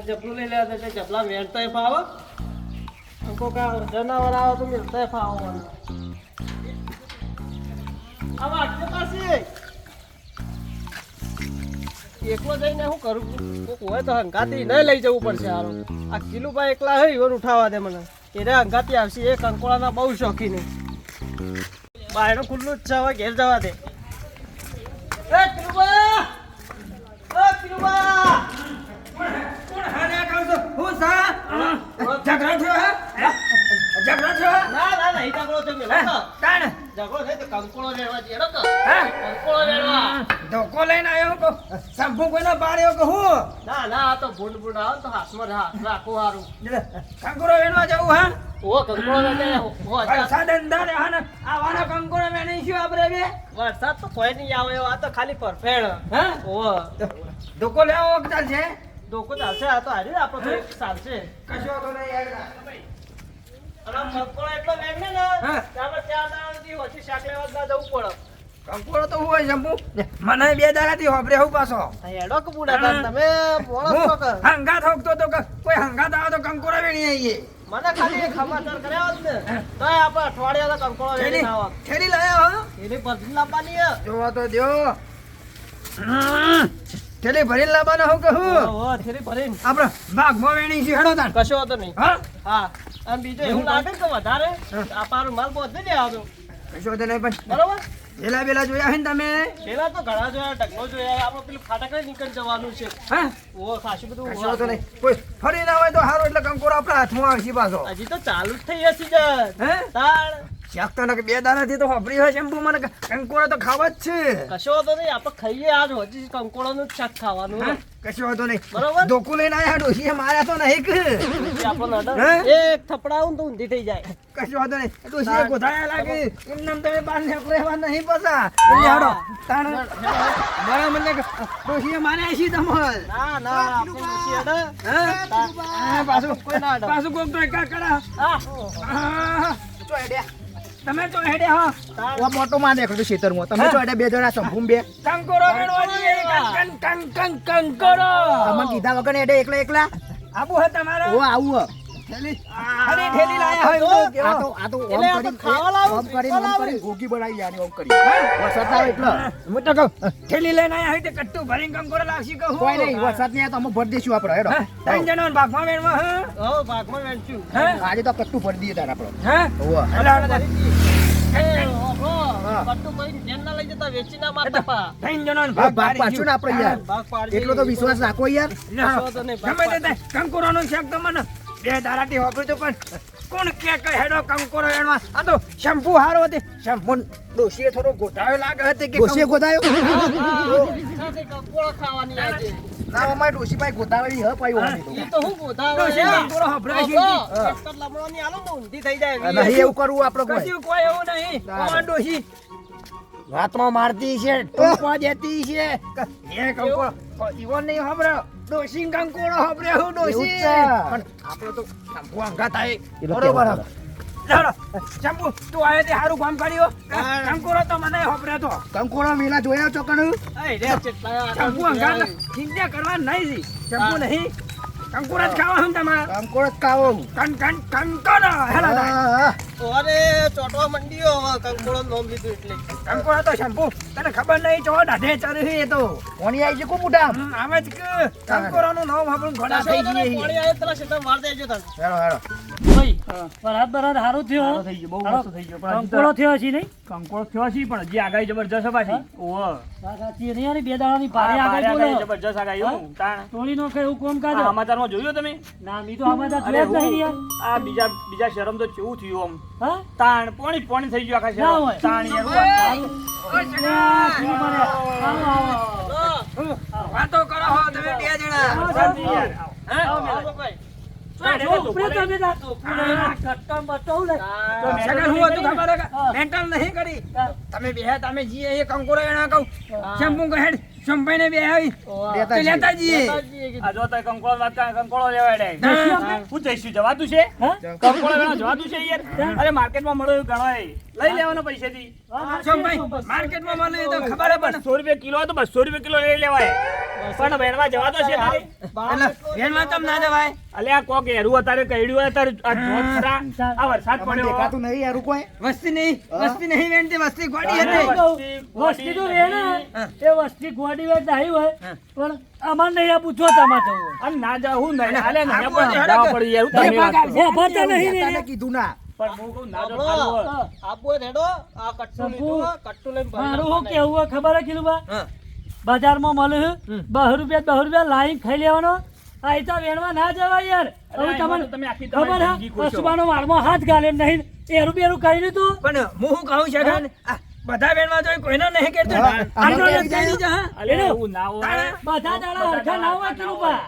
જબલું લઈ લે તો જબલા વેરતાય ફાવો કોક જનાવર આવે તો વેરતાય ફાવો આ વાટકે પાસે એકલો જઈને શું કરું કોક હોય તો હંગાતી નહીં લઈ જવું પડશે હારું આ કિલુભાઈ એકલા હોય ઈવન ઉઠાવવા દે મને એને હંગાતી આવશે એ કંકોડાના બહુ શોખીન બાયણું ખુલ્લું જ છે હવે ઘેર જવા દે એ કિલુભા ઓ કિલુભા કોણ હારે કહું છું હું સા ઝઘડા થયો હે ઝઘડા થયો ના ના નહીં ઝઘડો છે મેલો તો તાણ ઝઘડો છે તો કંકોડો લેવા જઈએ તો હે કંકોડો લેવા ધોકો લઈને આવ્યો કો સંભુ કોઈનો બાળ્યો કે હું ના ના આ તો ભૂંડ ભૂંડ આવે તો હાથમાં રાખવું હારું કંકોરો વેણવા જવું હા ઓ કંકોડો લે વરસાદ અંદર હા આવાનો કંકોરો વેણી શું આપણે બે વરસાદ તો કોઈ નહીં આવે આ તો ખાલી પરફેડ હે ઓ ધોકો લેવો કે ચાલશે ધોકો ચાલશે આ તો હારી આપણો તો ચાલશે કશો તો નહીં યાર અને કંકોડો એટલો વેગને ને હા. આપણે 4 દાડાથી ઓછી શાક લેવા જ ના જવું પડે કંકોરો તો હોય શંભુ મને 2 દાડાથી હોબરે હું પાછો હેડો કે બુડા તમે બોલો છો કે હંગાત હોકતો તો કોઈ હંગાત આવે તો કંકોરો વેણી આવીએ મને ખાલી એક સમાચાર કર્યા હોત ને તો આપણે અઠવાડિયા કંકોડો વેચી આવો થેલી લાયા હો એની બદલી લાવવાની હે જોવા તો દ્યો થેલી ભરીને લાવવાનો હું કહું ઓ થેલી ભરીને આપણે બાગમાં વેણી છે હેડો તાન કશો હતો નહીં હા હા અને બીજું એવું લાગે ને કે વધારે આ પારું માલ બોધી દે આવજો કશો તો નહીં પણ બરોબર વેલા વેલા જોયા હે ને તમે પેલા તો ઘણા જોયા ટકલો જોયા આપણે પેલું ફાટક નીકળી જવાનું છે હા ઓ ખાસું બધું કશો તો નહીં કોઈ ફરી ના હોય તો હારો એટલે કંકોરો આપણા હાથમાં આવશે પાછો હજી તો ચાલુ જ થઈ હશે સીઝન હે તાણ શાક તો ને 2 દાડાથી તો હોબરી હોય શેમ્પુ મને કંકોરો તો ખાવા જ છે કશો હતો નહીં આપણે ખાઈએ આજ હજી કંકોડાનું જ શાક ખાવાનું હા? કશો હતો નહીં બરોબર ધોકું લઈને આયા ડોશીએ માર્યા તો નહીં કે આપણને હે? એક થપડાવું તો ઊંધી થઈ જાય કશો હતો નહીં ડોશીએ ગોધાયા લાગે એમનેમ તમે બહાર નીકળો એવા નહીં પસા હેડો તાણ બરા મને ડોશીએ માર્યા છે તમાર ના ના આપણે પછી હેડે. હા પાછું કોઈ ના હેડે. પાછું કોક તો એકા કરા હા તો હેડ્યા તમે તો હેડ્યા હા તાણ. ઓ મોટો માં દેખાડો ખેતરમાં તમે તો એટલે 2 જણા સંભૂમ બે કંકોરો વેણવાની કંકોરો તમને કીધા વગર ને એકલા એકલા આબુ હે તમારો ઓ આવું અરે ઠેલી લાયા હોય તો આ તો ઓમ એટલે આ તો કરી ખાવા લાવું, ઓમ કરી ખાવા ઓમ કરી ઘોઘી બનાવી યાની ઓમ કરી વરસાદ ના આવે એટલે હું તો કહું ઠેલી લઈને આયા હોય તો કટ્ટુ ભરીને કંકોરો લાવશી કહું કોઈ નહીં વરસાદ નહીં આવે તો અમે ભરી દઈશું આપણે હેડો હા? 3 જણો ભાગમાં વેણવા હે હવે ભાગમાં વેચશું હે આજે તો કટ્ટુ ભરી દઈએ તાર આપણે હે ઓવા કટ્ટું કરીને જેન ના લઈ જતા વેચી ના મારતા પા 3 જણો ભાગ પાછું ને આપણે યાર ભાગ પાડી એટલો તો વિશ્વાસ રાખો યાર કશો તો નહીં, ભાગ ગમે તે કંકોરોનું શાક તો મને 2 દાડાથી હોપડ્યું તો પણ કોણ કે હેડો કંકોરો વેણવા આ તો શેમ્પુ હારો હતી શેમ્પુ ડોશીએ થોડો ગોટાયો લાગે હતી કે ડોશીએ ગોતાયો સાથે કંકોડા ખાવાની આજે ના અમારે ડોશી ભાઈ ગોતાવેલી હ પાઈ હોવાની ઈ તો હું ગોધા ડોશી કંકોરો હભરાય છે લમણોની આલો ને ઊંધી થઈ જાય નહીં એવું કરવું આપણે કોઈ કશું કોઈ એવું નહીં કોણ ડોશી વાતમાં મારતી છે ટૂંપા દેતી છે એ કંકોરો ઈવો નહીં હભરો ડોશી કંકોરો હભરે હું ડોશી એવું છે. પણ આપણે તો શેમ્પુ અંગા થાય એ તો બરોબર કહેવાનું. ચાલો શેમ્પુ તું આયે તે હારું કામ કર્યો હા. કંકોરો તો મને હભરે તો કંકોડા મેલા જોયા છો કણ શેમ્પુ અંગા ચિંતા કરવા નહીં જી શેમ્પુ નહીં કંકોરો જ ખાવા હું તમારે કંકોડ જ કાવો કંકોરો હેલા થાય. અરે ચોટવા મંડીઓ હવે કંકોડો નોમ લીધું એટલે કંકોરો તો શેમ્પુ તને ખબર નહીં ચો દાઢે ચરી એ તો કોની આવી છે કો મોટા આવે જ કે કંકોરોનું નામ આપણું ઘોડા થઈ ગઈ પાણી આવે પેલા ક્ષેત્ર માર દેજો તને હેડો હેડો બરાબર હારું થયો સારો થઈ ગયો બહુ મસ્ત થઈ ગયો પણ હજી તો કંકોડો થયો છે નહીં કંકોડો થયો છે પણ હજી આગાહી જબરજસ્ત પાછી ઓહો સાચી નહીં યાર 2 દાડાની ભારે આગળ બોલો જબરજસ્ત આગાહી હું તાણ ટોળી નો કઈ એવું કોમ કાજ આ સમાચારમાં જોયું તમે ના મી તો આમાં અરે જોયા જ નહીં હું યાર આ બીજા શરમ તો કેવું થયું આમ હા તાણ પોણી થઈ ગયું આખા ના શરમ હોય. તાણ યાર વાતો કરો હો તમે બે જણા સગન હું હતું ખબર હે કે મેન્ટલ નહીં કરી તમે બે તમે જીએ એ કંકોરો એના કહું શેમ્પુ કહે સંભાઈને બે આવી ઓવા. તે લેતા જઈએ લેતાજીએ કીધું. આ જો તોય કંકોળો વાત કરે, કંકોળો લેવાય રે. હા. હું જઈશું, જવાતું છે? હા? કંકોળો વેણો જવાતું છે યાર? અરે માર્કેટમાં મળે એવું ગણાય. લઈ લેવાનો પૈસેથી. સંભાઈ માર્કેટમાં મળે તો ખબર અરે પડે 200 રૂપિયા કિલો હોય તો 200 રૂપિયા કિલો લઈ લેવાય. પણ વેણવા જવાતો છે તારે? એટલે વેણમાં તમ ના જવાય અલ્યા કોક એરું અત્યારે કઈડ્યું હોય અત્યારે આ જોત ખરા. આ વરસાદ પડ્યો દેખાતું નહીં યાર કોઈ વસ્તી નહીં વેણતી વસ્તી ગોડી અરે હતી વસ્તી તો રહે ને એ વસ્તી ગોડી વેચ આવી હોય પણ અમાર નહીં આપું જો તમારે જવું હોય. અને ના જાવ હું નહીં આલે ને આપો પણ ને, જાવા પડી યાર. હું તમને વાત કરું. ઓ, ભરતા નહીં ને. તને કીધું ના પણ હું કહું ના જાવ આપણો સારું હોય. આપવો હોય તો હેડો. આ કટ્ટું લીધું હો, કટ્ટું લઈને ભરી મારું શું નાખવાના. કેવું હોય ખબર હે કીધું બા હા. બજારમાં મળે છે 2 રૂપિયા લાઈન ખાઈ લેવાનો આ ઈતા વેણવા ના જવાય યાર હવે અરે તમને તમે આખી ખબર તમારી હે જિંદગી ખુશ છો. અસમાનો વાળમાં હાથ ગાલે નહીં એરું બેરું કરી લીધું પણ હું શું કહું છું કે આ બધા વેણમાં જોઈ કોઈનો નહીં કરતો હા. આટલો અમે લટકાઈ દીધો, હા? અલ્યા એવું ના હોય. બધા દાડા હરખા ના હોય કીધું બા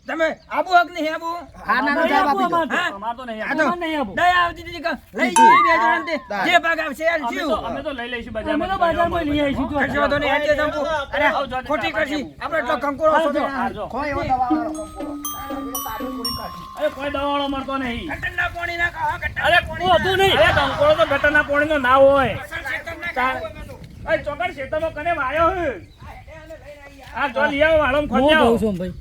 તમે આબુ હક નહીં આબુ હા ના નહીં જવાબ આપું આપી દો અમારે. હા? અમાર તો નહીં આ આપવું. તો અમારે નહીં આપું. દયા આવતી હતી કે લઈ જઈએ બે જણાને તે. જે ભાગ આવશે યાર અમે જીવ. અમે તો લઈ લઈશું અમે તો બજારમાં. બજારમાં લઈ આવીશું જો. કશો વાંધો નહીં, આજે જમવું. અરે આવો, જો, ખોટી જો, કરશી. જો. આપણે એટલો કંકોરો હા, શોધો. હા, જો. કોઈ એવો દવાવાળો કંકોડો. અરે કોઈ દવાવાળો મળતો નહીં. ગટરના પાણી ના ખાઓ, ગટરના અરે પાણી વધુ નહીં. અરે કંકોડો તો ગટરના પાણીનો ના હોય. ના ખાઓ. અરે ચોકડ ખેતરમાં કને વાયો હે? આ જો લઈ આવો વાળો હું ખોદ્યો. કહું છું ભાઈ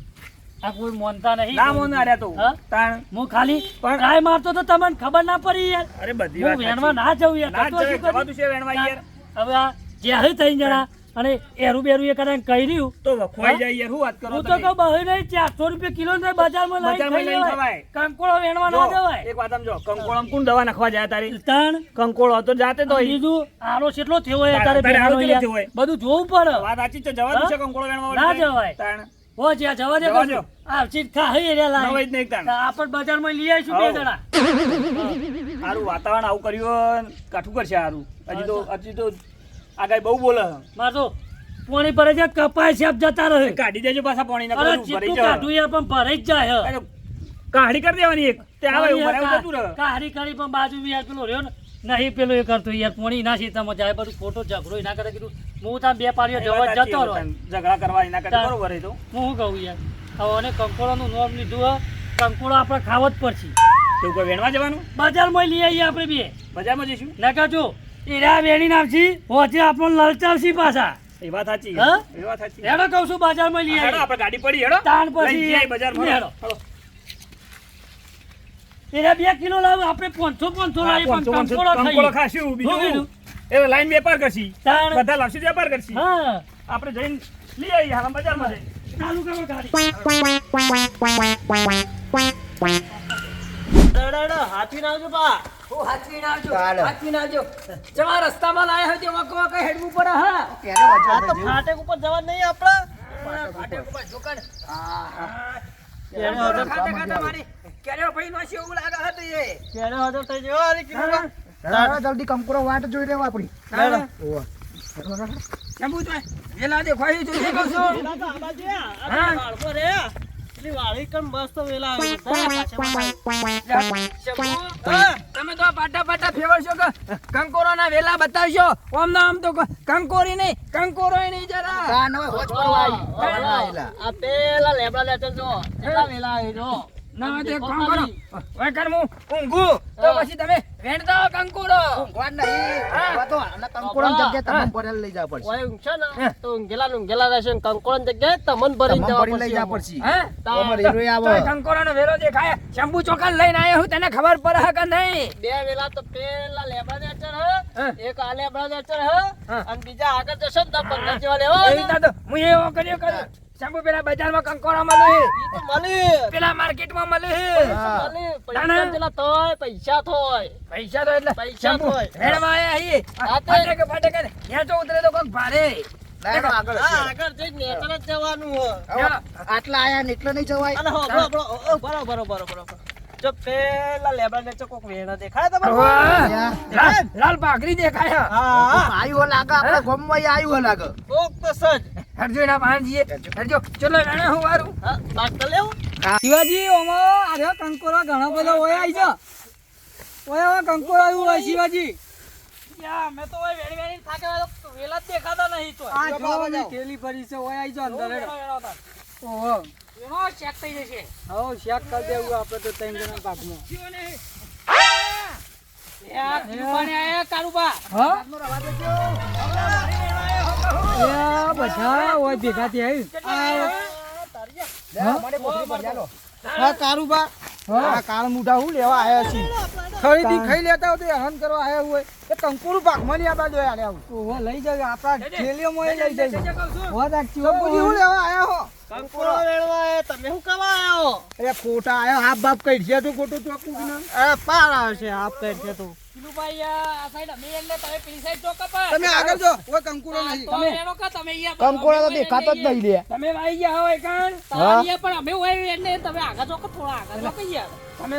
આ કોઈ મોનતા નહીં ના મોન આર્યા તો. હા? તાણ. હું ખાલી પણ- ટ્રાય મારતો તો તમને ખબર ના પડી યાર અરે બધી હું વાત વેણવા સાચી. ના જવું યાર ના કરતો શું જવાય, કરું? જવાતું છે વેણવા યાર. હવે આ જ્યારે થઈ જણા અને એરું બેરું એ કદાચ કહી રહ્યું તો વખવાઈ જાય યાર, શું વાત કરો હું તો તમે? કહું બહુ નહીં 400 રૂપિયા કિલો ને બજારમાં લઈને બજારમાં ખાઈ લઈને લેવાય. ખવાય. કંકોડો વેણવા ના જો, જવાય એક વાત સમજો, કંકોળામાં કોણ દવા નાખવા જાય તારી? તાણ કંકોળો તો જાતે તો હોય. બીજું આરો કેટલો થયો હોય તારે અત્યારે આરો ભેગાનો કેટલો યાર. થયો હોય? બધું જોવું પડે વાત સાચી છે, જવાતું હા? છે કંકોળો વેણવા ના વળી જવાય. તાણ. હો જ્યાં જવા દે જવા કશું. દો. આ ચીજ ખાઈ રે ના હોય લાઈ જ નહીં તાણ. આપણે બજારમાં લઈ આવીશું બે હઉ. જણા હારું વાતાવરણ આવું કર્યું ને કાઠું કરશે હારું. હજી તો આ ગાય બહુ બોલે. માર તો પાણી ભરે છે કપાય છે આપ જતા રહે કાઢી દેજો પાછા પાણી અરે ભરી જેટલું જાવ. કાઢું યાર પણ ભરાઈ જ જાય હે. અરે, કાઢી કરી દેવાની એક તે આવે એવું ભરાયું જતું રહે. કાહરી કરી પણ બાજુ યાર પેલો રહ્યો ને નહીં પેલો એ કરતો યાર પોણી ના સીતામાં જાય બધું ખોટો ઝઘડો એના કરતા કીધું હું ત્યાં બે પાડીઓ એ જવા વાત જતો સાચી રહો છે. ઝઘડા કરવા એના કરતા તાર. બરોબર એ તો. હું શું કહું યાર હવે અને કંકોળાનું નામ લીધું હે કંકોળો આપણે ખાવો જ પડશે એવું કોઈ વેણવા જવાનું? બજારમાં લઈ આવીએ આપણે બે બજારમાં જઈશું? નકા જો એરા વેણી નાખશી હોચે આપણને લલચાવશી પાછા એ વાત સાચી હા? એ વાત સાચી. હેડો કહું છું બજારમાં લઈ હેડો, આવીએ આપણે ગાડી પડી હેડો. તાણ પછી લઈ જઈએ બજારમાં. હેડો. હેડો. એરા 2 કિલો લાવ આપણે 500 હા, લાવી પણ 500 કંકોળો કંકોળો ખાઈએ ખાશું શું બીજું કીધું? એ લાઈન વેપાર કરશી તાણ. બધા લાવશી વેપાર કરશી હા આપણે જઈને લઈ આવીએ હાલ બજારમાં જઈને. ચાલુ કરો ગાડી ડડડ હાથવી ના આવજો બા. હું હાચવી ના આવજો, ચાલો. હાચવી ના આવજો. જવા રસ્તામાં લાયા હોય તે વક વક હેડવું પડે, હા. ત્યારે આ વજન તો થઈ ફાટેક ઉપર જવા નહીં આપડે. ફાટે ઉપર ઝોકાણ. કેને હજર ખાતે ખાતે મારી કેરેઓ ભાઈ નો છે એવું લાગે હતું એ. કેને હજર થઈ ગયો અરે કીધું બા. ગયું. હવે જલ્દી કંકોડો વાટ જોઈ રહ્યો આપણી ના, ઓવા. શંભુ તો વેલા દેખાય છે જે કહું છું. પેલા તો આ બાજુ આ. આ હા. વાળમાં રે. પેલી વાળી કણ મસ્ત વેલા આવે. શંભુ, તમે તો પાટા પાટા ફેવરશો કે કંકોરોના વેલા બતાવશો. ઓમ ના આમ તો કંકોરી નહીં, કંકોરોય નહીં જરા. કાન હવે હોજ કરવા આવી. આયેલા. આ પેલા લેબડા લેટર જો. કેટલા વેલા આવે જો. ના હોય તો એક કામ કરો. હવે કર હું ઊંઘું તો પછી તમે વેણતા હો કંકોરો. ઊંઘવા નહીં. ઊંઘવા તો અને કંકોડાની જગ્યાએ તમને ભરેલ લઈ જવા પડશે. ઓય ઊંઘશે ને તો ઊંઘેલા રહેશે ને કંકોળની જગ્યાએ તમને ભરીને તમને જવા ભરીને લઈ જવા પડશે. પડશે. હે? અમારે હીરોય આવો. તો કંકોરોનો વેલો દેખાય. શંભુ ચોકન લઈને આવ્યો હું, તને ખબર પડે હે કે નહીં? બે વેલા તો પેલા લેબડા લેટર હા. હે એક આ લેબડા લેટર હે હા. અને બીજા આગળ જશો ને તો 15 જેવા એ લેવા રીતના તો હું એવો કર્યો. શંભુ પેલા બજારમાં કંકોરો મળે, ઈ તો મળી પેલા માર્કેટમાં મળે. હા. મળી તાણે. પૈસા પેલા તોય પૈસા થોય પૈસા તો એટલે પૈસા શંભુ હોય. વેણવા આયા હી. હા તે. ફાટે કે ફાટે કે ત્યાં તો ઉતરે તો કોક ભારે. લાઈનો આગળ હા હશે. આગળ જઈને નેતર જ જવાનું હે હવે આટલા આયા ને એટલે નહીં જવાય. અને હો બરોબર જો પેલા લેબડા લેટર કોક વેણા દેખાય તમને વાહ. લાલ પાઘડી દેખાય. હા આયુ લાગે આપણે ગોમમાં આયુ લાગે. કોક તો સજ હરજો એના ભાણજીએ. હરજો ચલો વેણે હું વારું. હા બાદ તો લેવું શિવાજી ઓમો આર્યો કંકોરો ઘણો બધો હોય આવી છે. ઓય કંકોરો આવ્યું હોય શિવાજી. ક્યાં અમે તો ઓય વેણી વેણી થાકે તો વેલા જ દેખાતા નહીં તો આ જો બધી થેલી ભરી છે ઓય આઈ જો અંદર હેડો. ઓહો વેણો ચેક થઈ જશે હો શેક કરી દેવું આપણે તો ત્રણ જણા ભાગમાં. યાર દુકાને આયા કારુબા હા એ બધા ઓય ભેગા થઈ હા કારુબા આ કાળ મુઢા હું લેવા આયા છે ખરીદી ખાઈ લેતા હોય તો હન કરવા આયા હોય એ કંકુરું ભાગમાં ની આ બાજુ આયા ઓહો લઈ જાવ આપણા થેલીઓમાં લઈ જાય હો રાખી કંકુજી હું લેવા આયા હો કંકોડો વેણવા આયા, તમે શું કરવા આયા હો? અરે ખોટા આયા હાફ બાપ કઈ છે તો ખોટું ચોકું કે ના એ પાર આવશે આપ કહે છે તું. કિલુભાઈ આ સાઈડ અમે એટલે તમે પેલી સાઈડ ચોક પર તમે આગળ જો ઓય કંકુરો નહીં તો વેણો કા તમે અહીંયા કંકોડા તો દેખાતો જ નહીં લે. તમે વાઈ ગયા હોય કાન તારીએ પણ અમે હોય એટલે તમે આગળ ચોક થોડા આગળ ચોક યાર તમે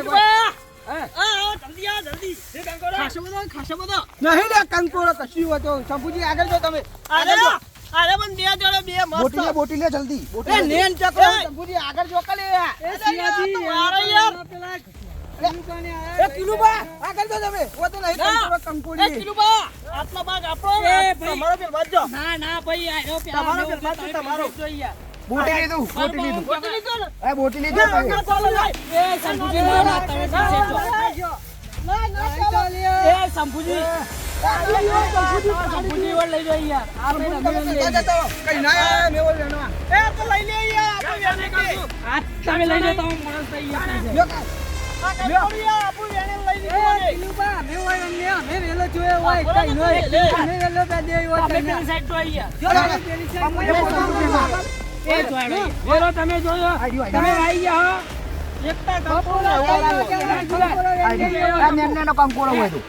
જલ્દી આ જલ્દી ખાસો બધો નહીં લે કંકોરો કશું હોય તો શંભુજી આગળ જો તમે અરે અરે પણ બે જણે બે મસ્ત બોટી લે જલ્દી. એ નેન ચકરો શંભુજી આગળ જો કલે એ શિવાજી મારો યાર એ કિલુબા આગળ જો તમે ઓ તો નહીં કંકોરો એ કંકોડી કિલુબા આટલો ભાગ આપણો ને, એ ભાઈ. તમારો પેલ બાજુ ના ના ભાઈ આયો તમારો પેલ બાજુ તમારો બોટી લીધું. બોટી લીધો ને એ બોટી લીધું ભાઈ. ના ચાલો ભાઈ. એ શંભુજી ના ના તમે પેલી સાઈડ ના ના ચાલો એ શંભુજી શંભુજી વળ લઈ જાઓ યાર આ ભાઈ અમે લઈ જાઓ. કઈ ના મેવો લેનો એ તો લઈ લે યાર આપણે વેણી કે. આ તમે લઈ જાઓ તો હું માણસ થઈ યાર જો આ કંકોડી આ આપણું વેણી લઈ લીધું ને. કિલુબા મે હોય ને મે વેલો જોયો હોય બરાબર કઈ છે, લે. નઈ મે વેલો બે દે હોય તમે કઈ પેલી સાઈડ તો આઈ યાર જો એ જોડો વેલો તમે જોયો તમે આઈ ગયા હો એકતા કંકોડો લેવા આ નેનો કંકોડો હોય તો.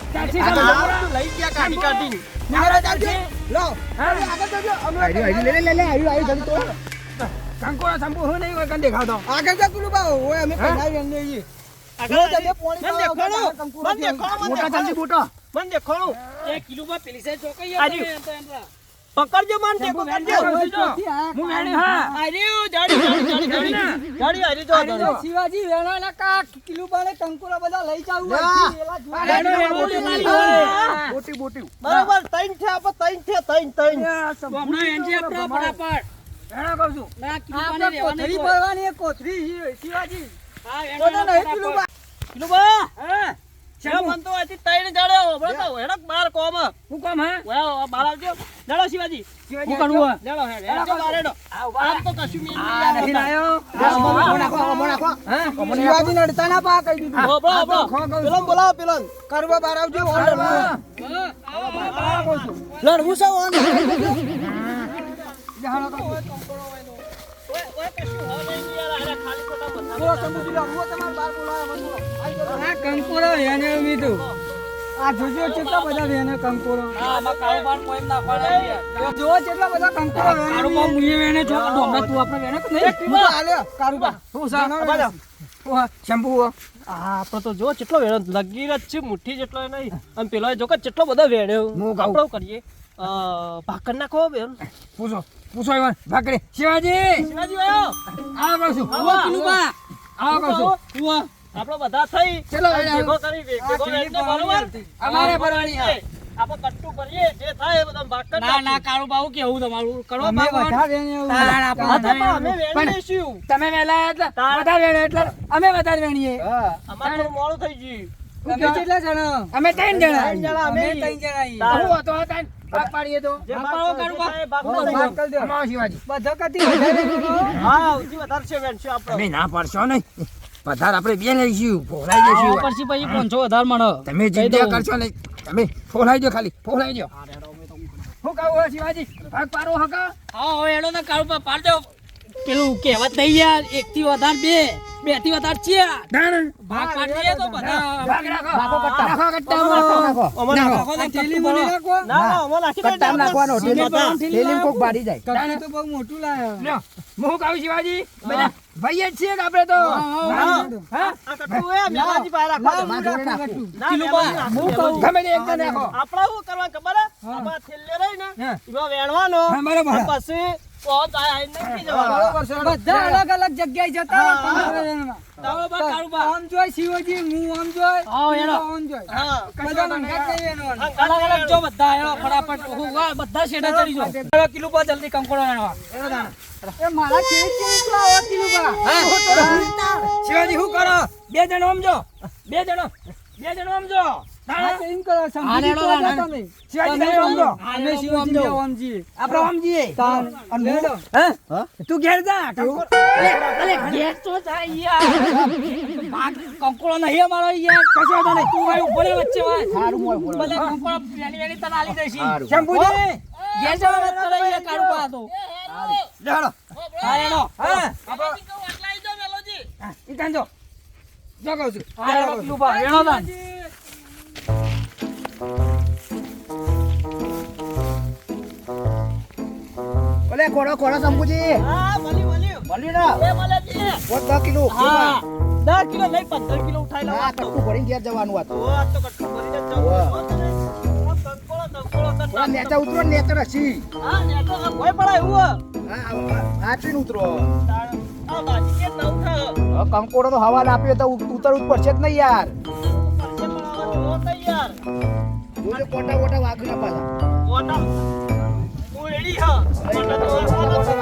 લઈ ગયા કાઢી કાઢીને. લો આગળ જોજો અમે આયુ જલ્દી તો. કંકોરો સંપુ હું નહીં હોય કન દેખાડો આગળ જા કિલુબા ઓય અમે કઈ ના વેન લઈએ આગળ તમે પોણી મને દેખાડો મને દેખાડો મને મોટા જલ્દી દેખાડો બોટો. મને દેખાડો એ કિલોમાં પેલી સાઈડ ચોકઈ યાર આજુ. તમે એમ તો એમ પકડજો મને તે પકડજો હું વેણી હા આર્યું જાડી આરી જો અરે શિવાજી વેણાના કા કિલુબાને કંકોરા બધા લઈ જાવ બોટી બોટી. બરાબર તૈન છે આપો તૈન છે તૈન હમણાં એનજી આપણો ફટાફટ વેણા કહું છું ના કિલોમાં રહેવા કોથળી નહીં ભરવાની એક કોથળી શિવાજી હા કોને નહીં વેણો કિલુબા કિલુબા હા છે મન તો આથી તૈન જાડ્યો બરાબર હેડક બાર કોમ હું કામ હા વાહ બાર આવજો જાડો શિવાજી હું કરું જાડો હેડો બાર હેડો આમ તો કશું મેલ આ નથી લાયો મોં નાખો. હા શિવાજી નડતા ના પા કહી દીધું પેલો બોલાવો પેલો કરવા બાર આવજો ઓર્ડર લડવું છે ઓન આ કંકોરો એને મીઠું આ જોજો કેટલા બધા વેને કંકોરો આમાં કારોબાર કોઈ નાખવાના યાર જો કેટલા બધા કંકોરો વેને કારોબાર મુએ વેને જો ઢોમડા તું આપણે વેને કે નહીં હું આલ્યો કારુબા હું સાનો શેમ્પુ આપણે તો જો કેટલો વેણો લગીર જ છે મુઠ્ઠી જેટલો નહીં અને પેલો જો કે કેટલો બધો વેણ્યો હું કહું. આપણો કરીએ ભાકર નાખો બેન પૂછો એવા ભાકરે શિવાજી શિવાજી આયો આ કહું છું આવો કિલુબા આ કહું છું આપણો બધા થઈ ચલો, ભેગો કરી ભેગો વેણને બરોબર અમારે ભરવાની હા. આપણે કટ્ટું કરીએ જે થાય એ બધા ભાકર ના ના કારોબાર હું કેવું તમારું કરો અમે વધારે વેને એવું. ના, ના, હા, તો પણ અમે વેણી લઈશું તમે વેલા એટલે વધારે વેણે એટલે અમે વધારે વેણીએ અમારે થોડું મોડું થઈ ગયું તમે કેટલા જણા અમે ત્રણ જણા ત્રણ જણા અમે ત્રણ જણા ઈ. તાર. હું હતો ત્રણ ભાગ પાડીએ તો જે ભાગ ભાગ પાડો, જે થાય એ ભાગ હું કરી ભાગ દો. કરી દો. અમારો શિવાજી. બધા કતી વધારે વેણો. હા સૌથી વધારે છે વેણશું આપણે તમે ના પાડશો નહીં. વધારે આપણે બે લઈશું. ફોલાઈ જઈશું. પછી પછી 500 વધારે મળો તમે જિંદા કરશો નહીં. તમે ફોલાઈ દો ખાલી. ફોલાઈ દો. હું કહું હો શિવાજી ભાગ પાડો હકા હા હવે એનો તો કારોબાર પાડ દો પેલું કહેવત નહીં યાર 1 થી વધારે 2 2 થી વધારે 4 ભાગ પાડ દઈએ તો બધા ભાગ રાખો નાખો કટ્ટા. નાખો કટ્ટામાં. નાખો. નાખો. આ થેલી મને નાખો ના ના અમાર નાખી દે કટ્ટામાં નાખવાનો. બધા. થેલીમાં કોક બારી જાય. કટ્ટું તો બહુ મોટું લાયો લ્યો. હું કહું શિવાજી બધા ભાઈ જ છીએ કે આપણે તો હા. આ કટ્ટું એ મેલાજી પાસે રાખો. મારા જોડે નાખું. ના, મેલાજી હું નાખો. કહું. ગમે તે એક જણ નાખો. આપણે શું કરવા ખબર હે? આપણે થેલે રહી ને હા. એમાં વેણવાનો હા, બરાબર. અને પછી પહોંચ આઈને નથી જવાનું. બરોબર છે. બધા અલગ અલગ જગ્યાએ જતા રહો કંકોત્રીમાં. ચાલો બા કાળુબા આમ જોઈ શિવજી, હું આમ જોઈ, આવો એનો. તું આમ જોઈ. હા. બધા મંગાત જઈએ એનો. અલગ અલગ જો બધા એનો ફટાફટ બધા શેડા ચડી જો ચાલો કિલો પર જલ્દી કંકોડો આણવા એ મારા કેવી કેવી લાવો કિલુબા. શિવાજી શું કરો બે જણો સમજો બે જણો સમજો હા, તો એમ કરો, સમજી હેડો, તો હાલો. હતા તમે. શિવાજી તમે તમે સમજો. સમજો. અમે શિવજી બે ઓમજી. આપણે સમજીએ તાન. અને હેડો. તું ઘેર જા અલે ઘેર તો જા યાર ભાગ કંકોડો નહીં અમારો યાર કશો તો નહીં તું ભાઈ ઉપર વચ્ચે ભાઈ સારું મોય બોલો ભલે કંકોડો વેણી તને આલી દેશી સારું. શંભુજી ઘેર જવા મત કરે યાર કાળું પા તો જાડો હા એનો હા મેલોજી કહું આટલા આવી જાઓ, મેલોજી. ઈ કાંજો જો કહું છું. હા એનો કિલો પા એનો દાન ઓલે કોડો કોડો શંભુજી હા, મળ્યું. મળ્યું ને એ મેલોજી. 10 કિલો હા, 10 કિલો નહીં, 15 કિલો ઉઠાઈ લો. હા કટકું ભરીને ઘેર જવાનું હતું ઓ, આ તો કટકું ભરીને જ જવું. વાહ. હો તમે. આ કંકોડો તને થોડા નેચા ઉતરો ને નેચર હસી હા, ને તો આ ભોંય પડાય એવું હો. આચીને ઉતરો આ બાજી કે ના ઉઠાય. કંકોડો તો હવા આપ્યો તો ઉતરવું જ પડશે જ નહીં યાર પરસે પણ આવા જોવો તો યાર. જોજો કોટા કોટા વાઘ ના પાછા ઓટા. હું એડી હા. ઓટા તો વાગવાનો છે.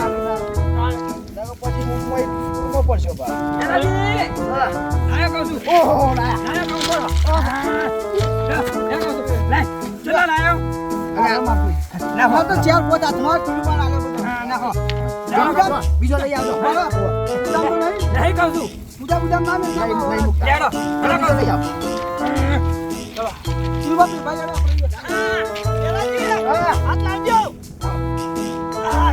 પછી ઊંઘમાં પડશે બા આયો કહું છું ઓહો લાયા આયો કહું છું લે ચલા લાયો નાખો તો ચાર પોત હાથમાં કિલુબા લાગે બધા. હા નાખો બીજો બીજો લઈ આવજો પૂજામાં નહીં. નહીં કહું છું પૂજા ના મેં નહીં નહીં મુકતા. લેડો બીજો લઈ આવો કિલુબા પી ભાઈ હેડો આપણે. મેલોજી. હા. હાથ લાવજો. આ.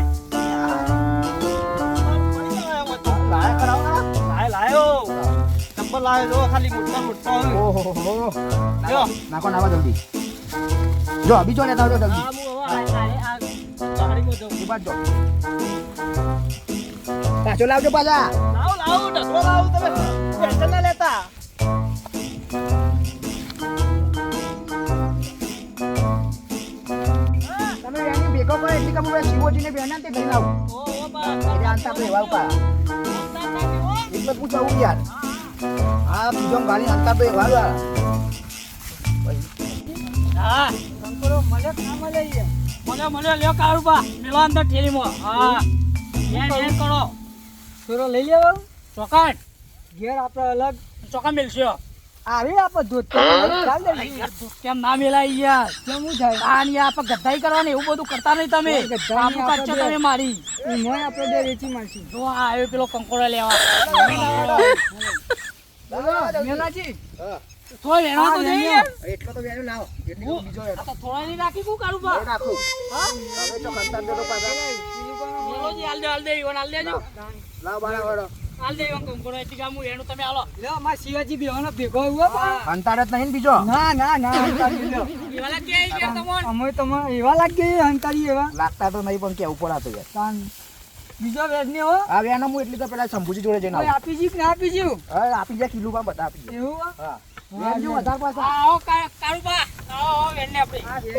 લાયા કરાવના લાયો. નંબર લાયો જો ખાલી મોટો હોય. ઓહો જો. નાખો નાખો જલ્દી જો બીજો લેતા આવજો જલ્દી આ હું હવે આ ગાડીમાં જાઉં. ઈ બાજુ જો. પાછો લાવજો પાછા લાવો ઢગલો લાવો તમે ટેન્શન ના લેતા. તમે એની ભેગો કરો એટલી કમ શિવજીને બેના તે લઈને આવું ઓ બા. એટલે આનતા આપણે એવા ઉપાડ એટલે પૂછાવું યાર હા બીજો ગાડી આનતા તો એવા જ. હા કંકોડો મળે કે ના મળે યાર. મને લ્યો કાળુબા મેલો અંદર ઠેલીમાં હા નેન કરો થોડો લઈ લેવો. ચોકાટ ઘેર આપણે અલગ ચોકા મેલશો આવી આપણે દૂધ તો ચાલ દે. કેમ ના મેલાય યાર કેમ હું થાય? આની આપણે ગદ્દાઈ કરવાની એવું બધું કરતા નહીં તમે ગદ્દાઈ આબુ કાઢશો આપણે તમે મારી એ મોય આપણે બે વેચી મારશું. જો આ આવ્યો પેલો કંકોડો લેવા મેલાજી હા થોડો વેણો તો જઈએ યાર એટલો તો વેલ્યુ લાવો એટલે બીજો આ તો થોડા ની રાખી કું કાળુબા લઈ નાખું તમે તો ખંતાન દે તો પાછા મેલોજી હાલ દે ઈવન હાલ દેજો લાવ બાળા વાળો હાલ દે ઈવન કંકોડો એથી ગામું એનું તમે હાલો લ્યો માર શિવાજી બેવાનો ભેગો આવ્યો બા. ખંતાન જ નહીં ને બીજો ના હંતાડી લ્યો. ઈવાલા કે આઈ ગયા તમોન અમે તમે એવા લાગી હંતાડી એવા લાગતા તો નહીં પણ કેવું પડાતો યાર તાન બીજો વેચને હો આ વેનો હું એટલી તો પેલા શંભુજી જોડે જઈને કોઈ આવું આપી જી કે ના આપી જી હા આપી જાય કિલો બધા આપી જાય એવું હો? હા વેનજો વધારે પાછા આવો કાળુબા આવો વેણને આપણે આ વેચને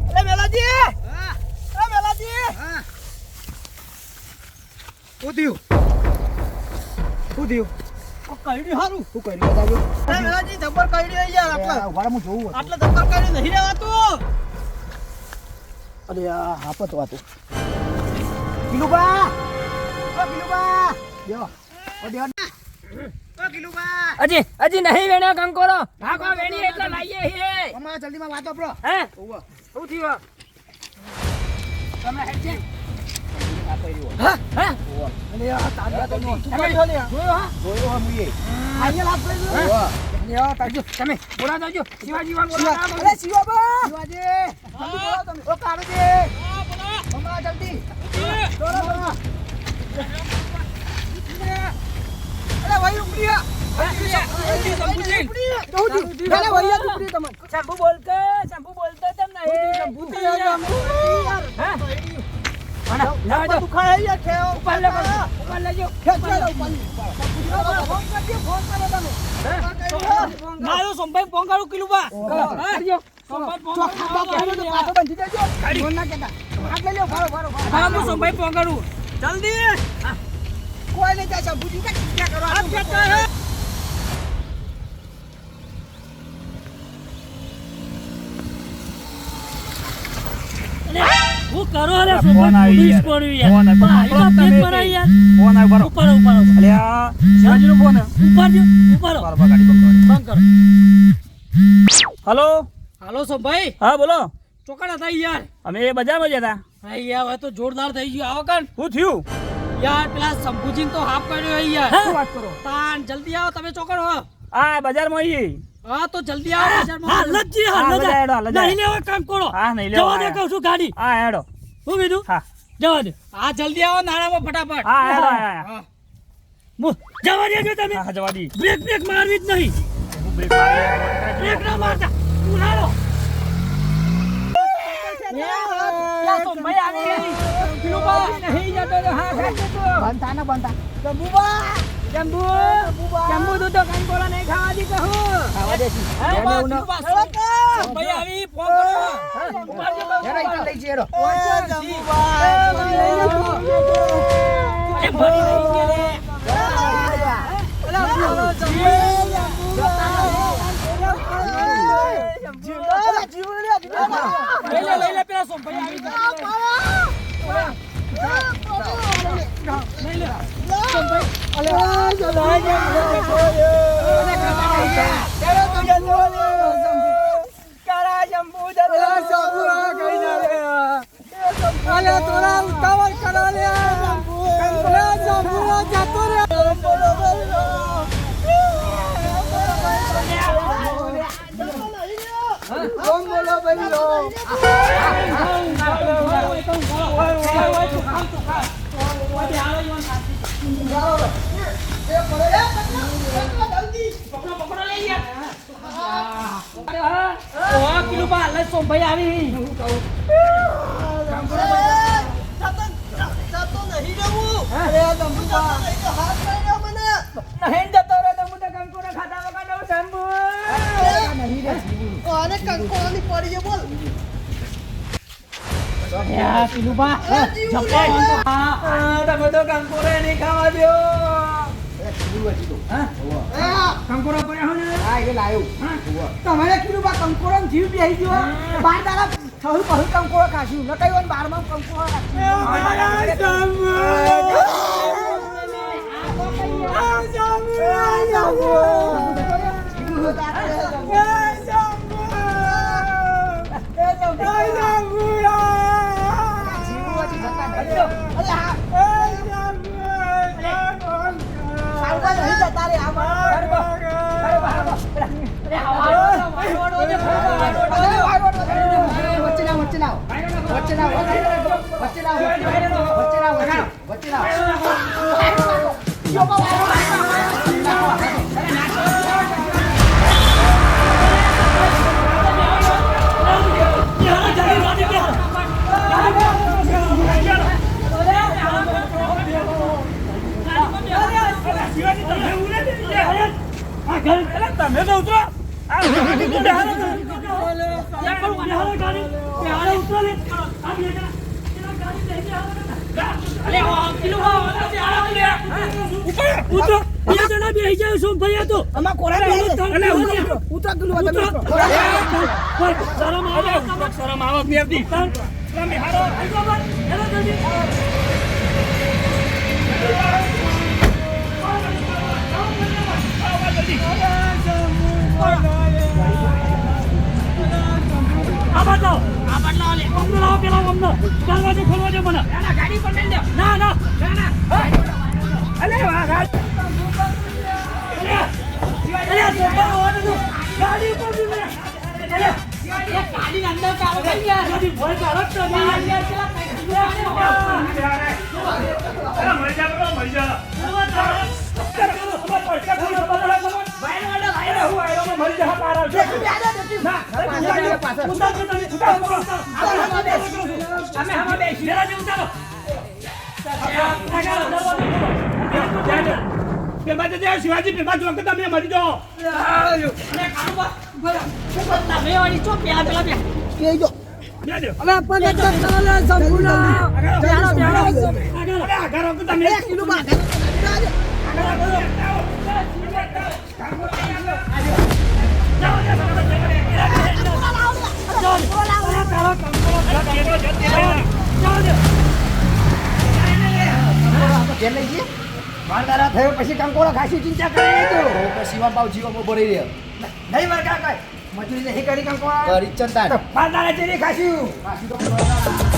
અરે મેલાજી. અરે મેલાજી. શું થયું શું થયું ઓ કઈડી હારું. શું કર્યું બતાવ્યો અરે મેલાજી જબ્બર કઈડી આવી યાર આટલા. વાળા હું જોઉં હતું. આટલા જબ્બર કઈડી નહીં રહેવાતું. અરે આ હાપત વાતું કિલુબા ઓ કિલુબા જો ઓ દેવ ઓ કિલુબા હજી નહીં વેણ્યો કંકોડો ભાગો વેણી એટલે લાઈએ હે અમારા જલ્દીમાં વાતો આપરો હે ઓવા શું થયું તમને હેડ છે આ કર્યો હા હા ઓવા અરે આ તાજા તો નો તમે જોયો હા જોયો હમ એ આયા લાગ પડ્યો ઓવા લ્યો તાજો તમે બોલા જાજો શિવાજી વાન બોલા અરે શિવાબા શિવાજી જલ્દી બોલાવો તમે ઓ કાળુજી અમારા જલ્દી દોડો દોડો અરે ભાઈ ઉપડી અરે ભાઈ ઉપડી તમે શંભુ બોલતો તેમ નહીં ભૂતી યાર હા આના લાવજો દુખાય યાર ખેઓ. ઉપર લેજો ફોન કરો તમે મારો સંભાઈ ફોન કરું કિલુબા કરજો ચોખ્ખા બાપ કહેજો તો પાછો બંધી દેજો. ફોન ના કહેતા. ભાગ લઈ લ્યો, ભારો, ભારો, ભારો. હા હું સોમભાઈ ફોન કરું જલ્દી કોઈ નહીં જાય, શંભુજી, કાંઈ ચિંતા કરો. આ ખેતર હે. હું કરો રે ફોન આવી યાર. પડ્યું યાર ફોન આવ્યો. ભાઈનો તમે પેટ ભરાય યાર ફોન આવ્યો બરો. ઉપાડો ઉપાડો અલ્યા શિવાજીનો ફોન હે. ઉપાડજો ઉપાડો બરાબર ગાડી બંધ કરો. બંધ કરો હલો હાલો સોમભાઈ હા બોલો ચોકડા થઈ યાર અમે બજારમાં જતા હતા. હા યાર હવે તો જોરદાર થઈ ગયું આવો કણ શું થયું? યાર પેલા શંભુજી તો હાફ કર્યો હે યાર શું વાત કરો? તાન જલ્દી આવો તમે ચોકડ હો આ બજારમાં આવીએ. હા તો જલ્દી આવો હાલતજી હા, લજાય હેડો, લજાય. નહીં લેવા કામ કરો હા નહીં લેવા જવા દે આયા. કહું છું ગાડી હા હેડો. હું કીધું હા જવા દે હા જલ્દી આવો નાણામાં ફટાફટ હા હેડો આયા. હા. જવા દેજો તમે હા જવા દી. બ્રેક બ્રેક મારવી જ નહીં હું બ્રેક મારી. બ્રેક ના મારતા ઉલાડો સોમભાઈ આવી ગઈ પેલું બા નહીં જતો તો હા ખાતો તો બંધ થા ને, બંધ થા. જંબુ તું તો કંકોડા નહીં ખાવા દી કહું ખાવા દેશી. હે એને બા ઉનો. સોમભાઈ આવી ફોન કરો ઉપાડજો બા. હેડો, ઈકણ લઈ જઈએ, હેડો. એ ભરી નહીં કે રે લઈ લે પેલા સોમભાઈ આવી લઈ લે સોમભાઈ આવી નહીં જતો રે તો મુદ્દા કંકોડા ખાતા વગર શંભુ યા પેલું બા તમે તો કંકોડા નહીં ખાવા દો કંકોડા પડ્યા હો ને હા, એ લાયો. તમારે કીધું બા કંકોડો ને જીવ બેસી ગયો. બાર દાડા થયું કહું કંકોડો ખાશું. ન કહ્યું બારમાં કંકોડો તમે તો ઉતરો. આમાં કોરા બેસી જાય. ઉતરો પેલું આ તમે ઉતરો. શરમ આવક નહીં આવતી. તમે હારો આ બદલાવ લે અમને લાવો પેલા અમને દરવાજો ખોલવા દે મને ગાડી પર લઈ લે ના ના અલે વાહ ગાડી ઉપર લે ગાડી અંદર કાળો થઈ ગયા ગાડી ભોય કાળો તો મરી જા શિવાજી પેપા જો તમે મરી જાઓ તમે વાળી ચો પેલા પેલા બે કે જો અલે પણ એક ચાલે સંપૂર્ણ આગળ તમે કિલો બાદ કેમ લઈ જઈએ વારદારા થયો પછી કંકોળા ખાસી ચિંતા કરે તો શિવા પાવ જીવામાં ભરી રહ્યો નહીં માર કાકા મજૂરી નહીં કરી કંકોળા કરી ચંતા વારદારા ચેરી ખાસી તો